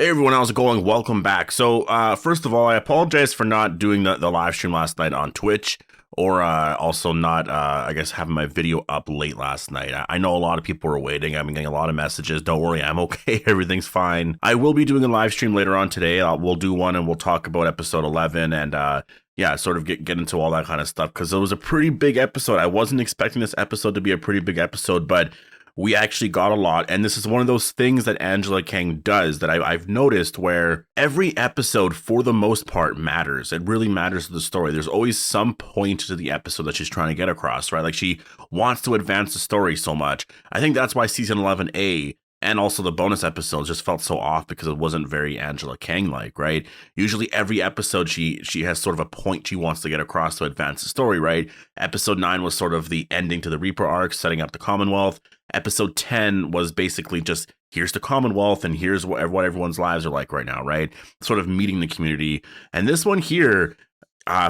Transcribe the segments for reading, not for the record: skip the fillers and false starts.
Hey everyone, how's it going? Welcome back. So, first of all, I apologize for not doing the live stream last night on Twitch, or also not, I guess, having my video up late last night. I know a lot of people were waiting. I've been getting a lot of messages. Don't worry, I'm okay. Everything's fine. I will be doing a live stream later on today. We'll do one and we'll talk about episode 11 and, yeah, sort of get into all that kind of stuff because it was a pretty big episode. I wasn't expecting this episode to be a pretty big episode, but we actually got a lot, and this is one of those things that Angela Kang does that I've noticed where every episode, for the most part, matters. It really matters to the story. There's always some point to the episode that she's trying to get across, right? Like she wants to advance the story so much. I think that's why season 11A and also the bonus episodes just felt so off because it wasn't very Angela Kang-like, right? Usually every episode she has sort of a point she wants to get across to advance the story, right? Episode 9 was sort of the ending to the Reaper arc, setting up the Commonwealth. Episode 10 was basically just, here's the Commonwealth and here's what everyone's lives are like right now, right? Sort of meeting the community. And this one here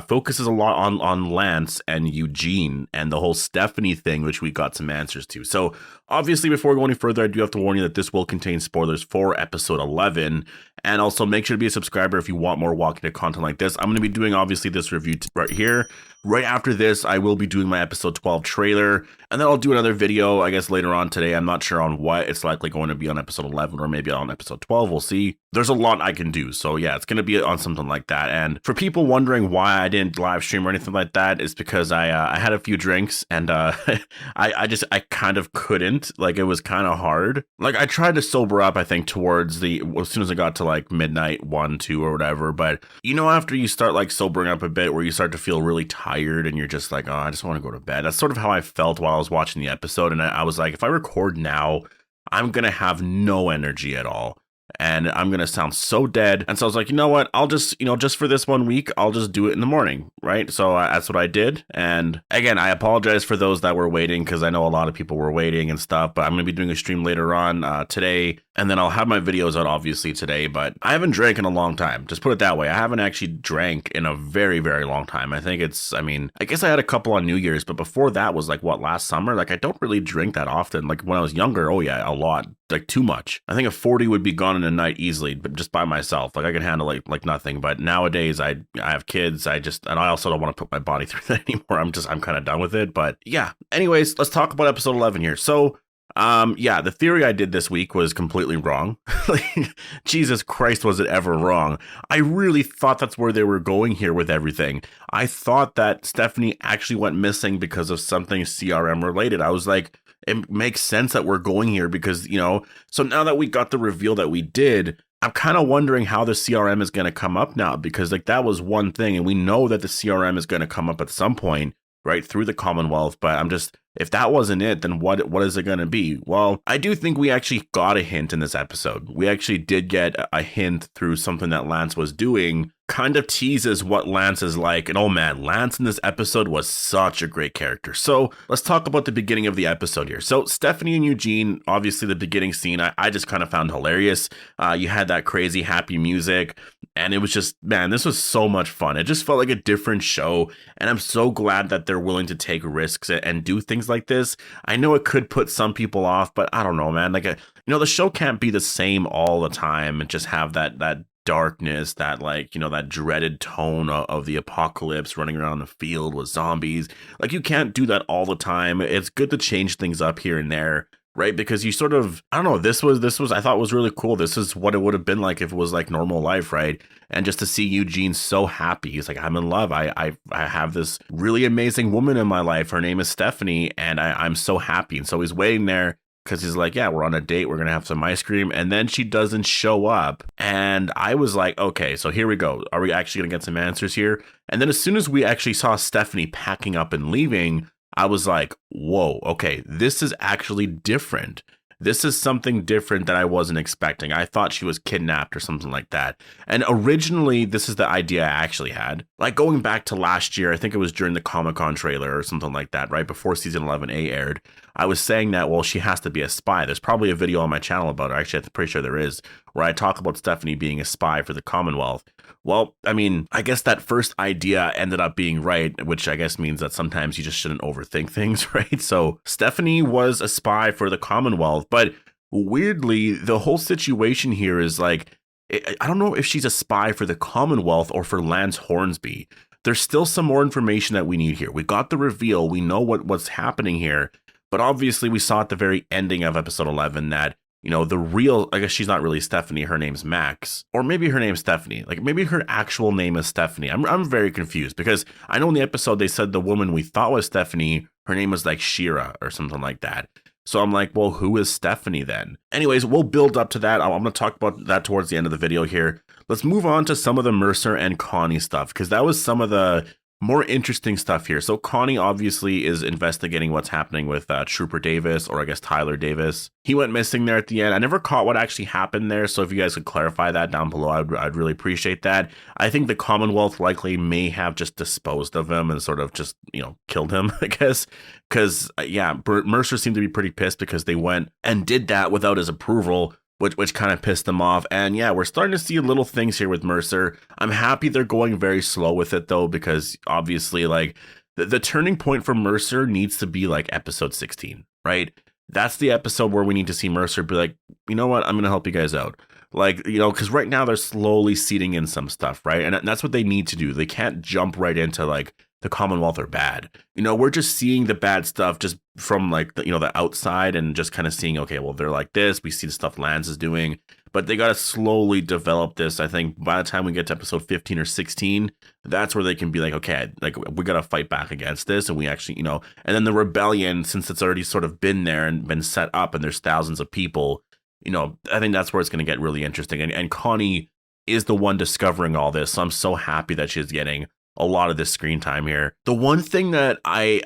focuses a lot on Lance and Eugene and the whole Stephanie thing, which we got some answers to. So obviously, before going any further, I do have to warn you that this will contain spoilers for episode 11. And also make sure to be a subscriber if you want more Walking Dead content like this. I'm going to be doing, obviously, this review right here. Right after this, I will be doing my episode 12 trailer. And then I'll do another video, I guess, later on today. I'm not sure on what. It's likely going to be on episode 11 or maybe on episode 12. We'll see. There's a lot I can do. So yeah, it's going to be on something like that. And for people wondering why I didn't live stream or anything like that, is because I had a few drinks and I kind of couldn't. Like, it was kind of hard. Like, I tried to sober up, I think, towards as soon as I got to like midnight, 1, 2 or whatever. But you know, after you start like sobering up a bit, where you start to feel really tired and you're just like, oh, I just want to go to bed. That's sort of how I felt while I was watching the episode. And I was like, if I record now, I'm going to have no energy at all. And I'm going to sound so dead. And so I was like, you know what? I'll just, just for this 1 week, I'll just do it in the morning. Right. So that's what I did. And again, I apologize for those that were waiting because I know a lot of people were waiting and stuff. But I'm going to be doing a stream later on today. And then I'll have my videos out obviously today. But I haven't drank in a long time. Just put it that way. I haven't actually drank in a very, very long time. I think I guess I had a couple on New Year's. But before that was like last summer? Like, I don't really drink that often. Like when I was younger. Oh yeah, a lot. Like too much. I think a 40 would be gone in a night easily, but just by myself. Like I can handle like nothing. But nowadays I have kids. And I also don't want to put my body through that anymore. I'm kind of done with it. But yeah. Anyways, let's talk about episode 11 here. So yeah, the theory I did this week was completely wrong. Like, Jesus Christ, was it ever wrong? I really thought that's where they were going here with everything. I thought that Stephanie actually went missing because of something CRM related. I was like, it makes sense that we're going here because, so now that we got the reveal that we did, I'm kind of wondering how the CRM is going to come up now, because like that was one thing. And we know that the CRM is going to come up at some point, right, through the Commonwealth. But if that wasn't it, then what is it going to be? Well, I do think we actually got a hint in this episode. We actually did get a hint through something that Lance was doing, kind of teases what Lance is like. And oh man, Lance in this episode was such a great character. So let's talk about the beginning of the episode here. So Stephanie and Eugene, obviously the beginning scene, I just kind of found hilarious. You had that crazy happy music and it was just, man, this was so much fun. It just felt like a different show. And I'm so glad that they're willing to take risks and do things like this. I know it could put some people off, but I don't know, man. Like, the show can't be the same all the time and just have that darkness, that like, that dreaded tone of the apocalypse running around the field with zombies. Like, you can't do that all the time. It's good to change things up here and there, right? Because you sort of, I don't know, this was I thought was really cool. This is what it would have been like if it was like normal life, right? And just to see Eugene so happy, he's like, I'm in love. I have this really amazing woman in my life. Her name is Stephanie, and I'm so happy. And so he's waiting there because he's like, yeah, we're on a date. We're going to have some ice cream. And then she doesn't show up. And I was like, okay, so here we go. Are we actually going to get some answers here? And then as soon as we actually saw Stephanie packing up and leaving, I was like, whoa, okay, this is actually different. This is something different that I wasn't expecting. I thought she was kidnapped or something like that. And originally, this is the idea I actually had. Like going back to last year, I think it was during the Comic-Con trailer or something like that, right? Before season 11A aired, I was saying that, well, she has to be a spy. There's probably a video on my channel about her. Actually, I'm pretty sure there is, where I talk about Stephanie being a spy for the Commonwealth. Well, I mean, I guess that first idea ended up being right, which I guess means that sometimes you just shouldn't overthink things, right? So Stephanie was a spy for the Commonwealth, but weirdly, the whole situation here is like, I don't know if she's a spy for the Commonwealth or for Lance Hornsby. There's still some more information that we need here. We got the reveal. We know what's happening here. But obviously, we saw at the very ending of episode 11 that, the real, I guess she's not really Stephanie. Her name's Max. Or maybe her name's Stephanie. Like, maybe her actual name is Stephanie. I'm very confused because I know in the episode they said the woman we thought was Stephanie, her name was like Shira or something like that. So I'm like, well, who is Stephanie then? Anyways, we'll build up to that. I'm going to talk about that towards the end of the video here. Let's move on to some of the Mercer and Connie stuff, because that was some of the more interesting stuff here. So Connie obviously is investigating what's happening with Trooper Davis, or I guess Tyler Davis. He went missing there at the end. I never caught what actually happened there, so if you guys could clarify that down below, I'd really appreciate that. I think the Commonwealth likely may have just disposed of him and sort of just, killed him, I guess. Because, yeah, Mercer seemed to be pretty pissed because they went and did that without his approval, which kind of pissed them off. And yeah, we're starting to see little things here with Mercer. I'm happy they're going very slow with it, though, because obviously, like, the turning point for Mercer needs to be like episode 16, right? That's the episode where we need to see Mercer be like, you know what, I'm going to help you guys out. Like, because right now they're slowly seeding in some stuff, right? And that's what they need to do. They can't jump right into like the Commonwealth are bad. We're just seeing the bad stuff just from like the outside and just kind of seeing, okay, well, they're like this. We see the stuff Lance is doing, but they got to slowly develop this. I think by the time we get to episode 15 or 16, that's where they can be like, okay, like we got to fight back against this. And we actually, and then the rebellion, since it's already sort of been there and been set up and there's thousands of people, I think that's where it's going to get really interesting. And Connie is the one discovering all this. So I'm so happy that she's getting a lot of this screen time here. The one thing that I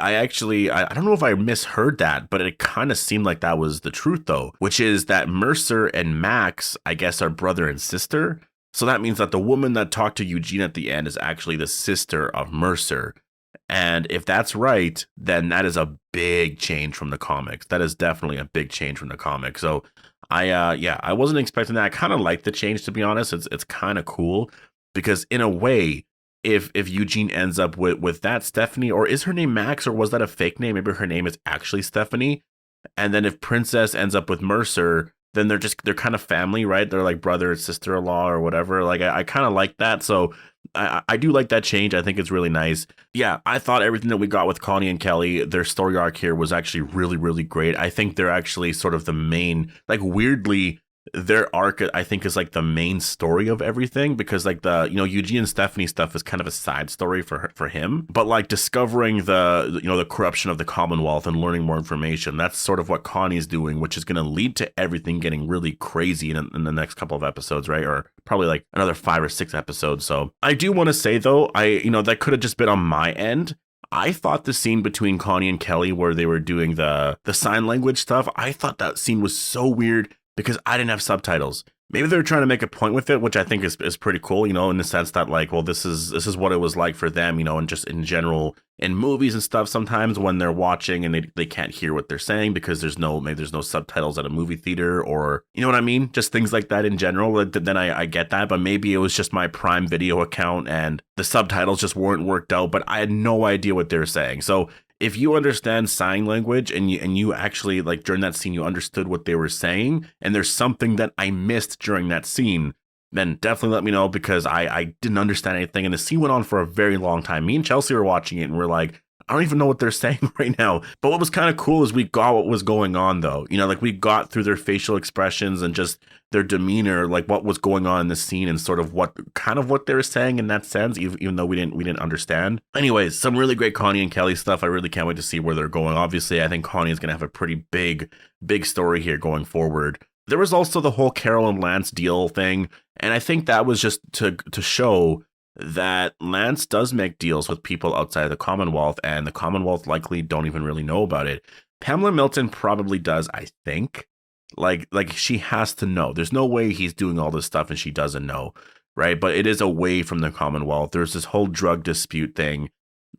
don't know if I misheard that, but it kind of seemed like that was the truth though, which is that Mercer and Max, I guess, are brother and sister. So that means that the woman that talked to Eugene at the end is actually the sister of Mercer. And if that's right, then that is a big change from the comics. That is definitely a big change from the comics. So I wasn't expecting that. I kind of like the change, to be honest. It's kind of cool because in a way, if Eugene ends up with that Stephanie, or is her name Max, or was that a fake name? Maybe her name is actually Stephanie. And then if Princess ends up with Mercer, then they're kind of family, right? They're like brother and sister-in-law or whatever. Like I kind of like that. So I do like that change. I think it's really nice. Yeah, I thought everything that we got with Connie and Kelly, their story arc here was actually really, really great. I think they're actually sort of the main, like weirdly, their arc, I think, is like the main story of everything, because like the Eugene and Stephanie stuff is kind of a side story for him, but like discovering the corruption of the Commonwealth and learning more information, that's sort of what Connie's doing, which is going to lead to everything getting really crazy in the next couple of episodes, right? Or probably like another 5 or 6 episodes. So I do want to say though, that could have just been on my end. I thought the scene between Connie and Kelly where they were doing the sign language stuff, I thought that scene was so weird because I didn't have subtitles. Maybe they're trying to make a point with it, which I think is pretty cool, in the sense that like, well, this is what it was like for them, and just in general in movies and stuff, sometimes when they're watching and they can't hear what they're saying because there's no subtitles at a movie theater, or you know what I mean? Just things like that in general. Then I get that, but maybe it was just my Prime Video account and the subtitles just weren't worked out, but I had no idea what they were saying. So if you understand sign language and you actually, like, during that scene, you understood what they were saying, and there's something that I missed during that scene, then definitely let me know, because I didn't understand anything. And the scene went on for a very long time. Me and Chelsea were watching it and we're like, I don't even know what they're saying right now. But what was kind of cool is we got what was going on though. Like we got through their facial expressions and just their demeanor, like what was going on in the scene and sort of what they were saying in that sense, even though we didn't understand. Anyways, some really great Connie and Kelly stuff. I really can't wait to see where they're going. Obviously, I think Connie is going to have a pretty big story here going forward. There was also the whole Carol and Lance deal thing. And I think that was just to show that Lance does make deals with people outside of the Commonwealth, and the Commonwealth likely don't even really know about it. Pamela Milton probably does, I think. Like she has to know. There's no way he's doing all this stuff and she doesn't know, right? But it is away from the Commonwealth. There's this whole drug dispute thing.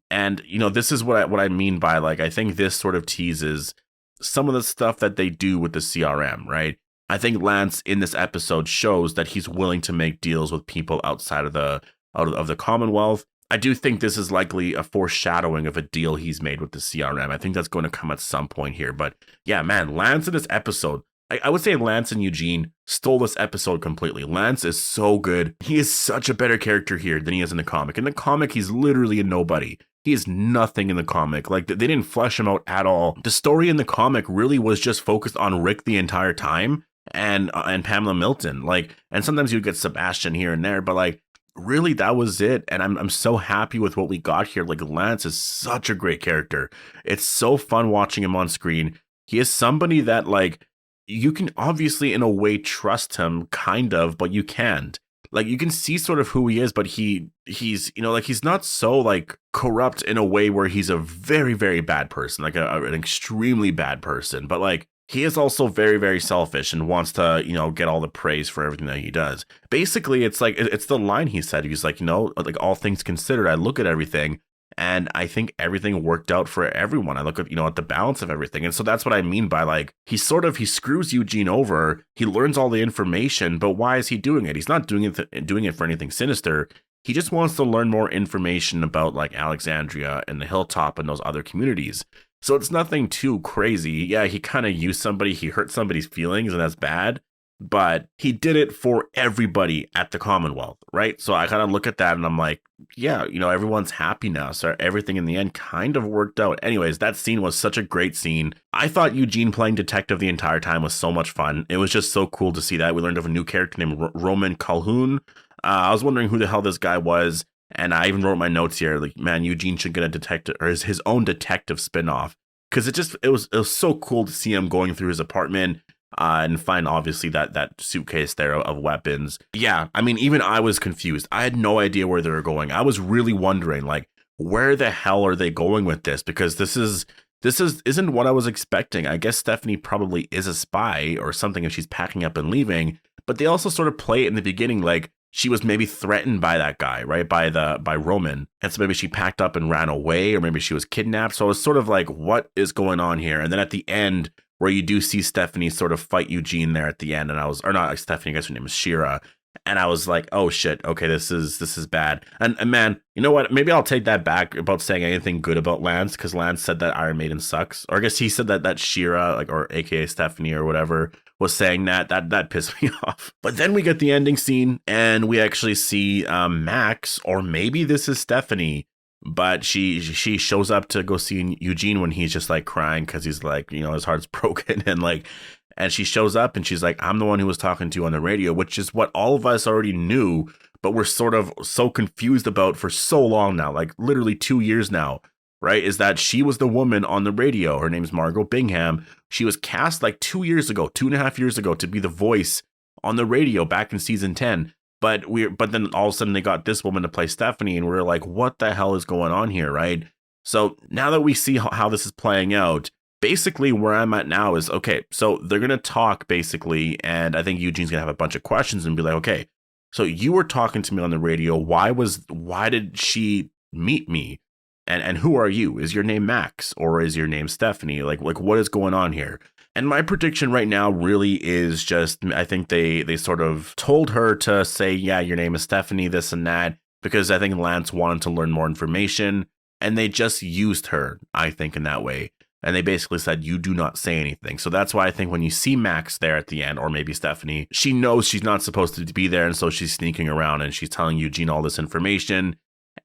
And, this is what I mean by, like, I think this sort of teases some of the stuff that they do with the CRM, right? I think Lance in this episode shows that he's willing to make deals with people outside of the Commonwealth. I do think this is likely a foreshadowing of a deal he's made with the CRM. I think that's going to come at some point here. But yeah, man, Lance in this episode, I would say Lance and Eugene stole this episode completely. Lance is so good. He is such a better character here than he is in the comic. In the comic, he's literally a nobody. He is nothing in the comic. Like, they didn't flesh him out at all. The story in the comic really was just focused on Rick the entire time and Pamela Milton. Like, and sometimes you get Sebastian here and there, but like, really that was it. And I'm so happy with what we got here. Like, Lance is such a great character. It's so fun watching him on screen. He is somebody that, like, you can obviously in a way trust him, kind of, but you can't. Like, you can see sort of who he is, but he's, you know, like, he's not so like corrupt in a way where he's a very, very bad person, like an extremely bad person. But like, he is also very, very selfish and wants to, you know, get all the praise for everything that he does. Basically, it's like, it's the line he said. He's like, you know, like, all things considered, I look at everything and I think everything worked out for everyone. I look at, you know, at the balance of everything. And so that's what I mean by, like, he screws Eugene over. He learns all the information, but why is he doing it? He's not doing it for anything sinister. He just wants to learn more information about, like, Alexandria and the Hilltop and those other communities. So it's nothing too crazy. Yeah, he kind of used somebody, he hurt somebody's feelings, and that's bad. But he did it for everybody at the Commonwealth, right? So I kind of look at that and I'm like, yeah, you know, everyone's happy now. So everything in the end kind of worked out. Anyways, that scene was such a great scene. I thought Eugene playing detective the entire time was so much fun. It was just so cool to see that. We learned of a new character named Roman Calhoun. I was wondering who the hell this guy was. And I even wrote my notes here, like, man, Eugene should get a detective or his own detective spinoff. Because it was so cool to see him going through his apartment. And find obviously that suitcase there of weapons. Yeah, I mean, even I was confused. I had no idea where they were going. I was really wondering, like, where the hell are they going with this? Because this isn't what I was expecting. I guess Stephanie probably is a spy or something if she's packing up and leaving. But they also sort of play it in the beginning like she was maybe threatened by that guy, right? By Roman. And so maybe she packed up and ran away, or maybe she was kidnapped. So it was sort of like, what is going on here? And then at the end, where you do see Stephanie sort of fight Eugene there at the end, and or not like Stephanie, I guess her name is Shira, and I was like, oh shit, okay, this is bad. And man, you know what? Maybe I'll take that back about saying anything good about Lance, because Lance said that Iron Maiden sucks, or I guess he said that Shira, like, or AKA Stephanie or whatever, was saying that pissed me off. But then we get the ending scene, and we actually see Max, or maybe this is Stephanie. But she shows up to go see Eugene when he's just like crying because he's like, you know, his heart's broken, and she shows up and she's like, I'm the one who was talking to you on the radio, which is what all of us already knew, but we're sort of so confused about for so long now, like literally 2 years now, right? Is that she was the woman on the radio. Her name's Margot Bingham. She was cast like 2 years ago, 2.5 years ago, to be the voice on the radio back in season 10. But then all of a sudden they got this woman to play Stephanie, and we're like, what the hell is going on here, right? So now that we see how this is playing out, basically where I'm at now is, okay, so they're going to talk basically, and I think Eugene's going to have a bunch of questions and be like, okay, so you were talking to me on the radio. Why did she meet me? And who are you? Is your name Max, or is your name Stephanie? Like what is going on here? And my prediction right now really is just, I think they sort of told her to say, yeah, your name is Stephanie, this and that, because I think Lance wanted to learn more information, and they just used her, I think, in that way. And they basically said, you do not say anything. So that's why I think when you see Max there at the end, or maybe Stephanie, she knows she's not supposed to be there, and so she's sneaking around and she's telling Eugene all this information.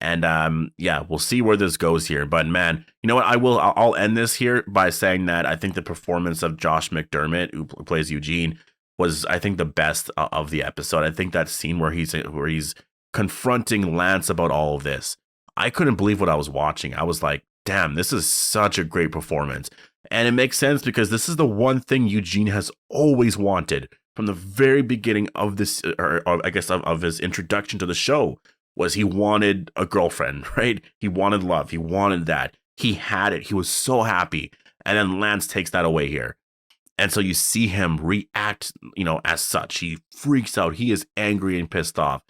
And yeah, we'll see where this goes here. But man, you know what? I'll end this here by saying that I think the performance of Josh McDermott, who plays Eugene, was, I think, the best of the episode. I think that scene where he's confronting Lance about all of this, I couldn't believe what I was watching. I was like, damn, this is such a great performance. And it makes sense because this is the one thing Eugene has always wanted from the very beginning of this, or I guess of his introduction to the show. Was he wanted a girlfriend, right? He wanted love. He wanted that. He had it. He was so happy. And then Lance takes that away here. And so you see him react, you know, as such. He freaks out. He is angry and pissed off.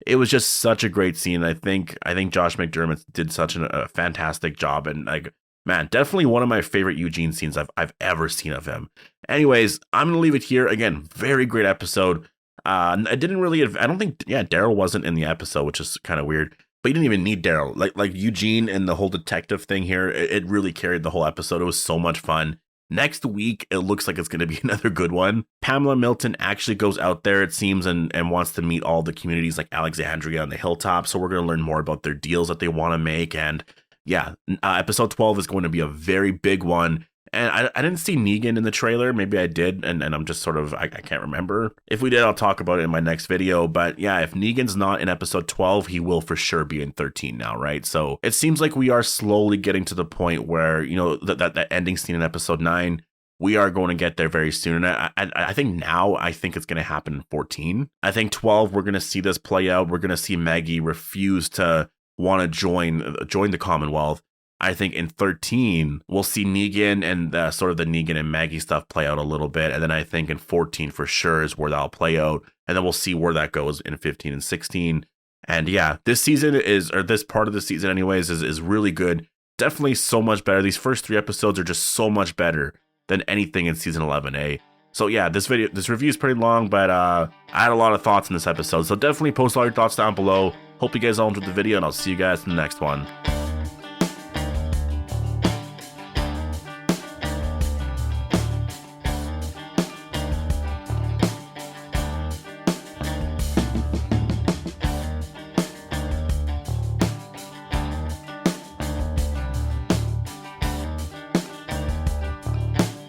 It was just such a great scene. I think Josh McDermott did such a fantastic job. And like, man, definitely one of my favorite Eugene scenes I've ever seen of him. Anyways, I'm going to leave it here. Again, very great episode. I don't think, Daryl wasn't in the episode, which is kind of weird, but you didn't even need Daryl. Like Eugene and the whole detective thing here, it really carried the whole episode. It was so much fun. Next week, it looks like it's going to be another good one. Pamela Milton actually goes out there, it seems, and wants to meet all the communities like Alexandria and the Hilltop. So we're going to learn more about their deals that they want to make. And yeah, episode 12 is going to be a very big one. And I didn't see Negan in the trailer. Maybe I did, and I'm just sort of, I can't remember. If we did, I'll talk about it in my next video. But yeah, if Negan's not in episode 12, he will for sure be in 13 now, right? So it seems like we are slowly getting to the point where, you know, that ending scene in episode 9, we are going to get there very soon. And I think now, I think it's going to happen in 14. I think 12, we're going to see this play out. We're going to see Maggie refuse to want to join the Commonwealth. I think in 13, we'll see Negan and sort of the Negan and Maggie stuff play out a little bit. And then I think in 14 for sure is where that'll play out. And then we'll see where that goes in 15 and 16. And yeah, this season this part of the season anyways, is really good. Definitely so much better. These first 3 episodes are just so much better than anything in season 11A. So yeah, this review is pretty long, but I had a lot of thoughts in this episode. So definitely post all your thoughts down below. Hope you guys all enjoyed the video, and I'll see you guys in the next one.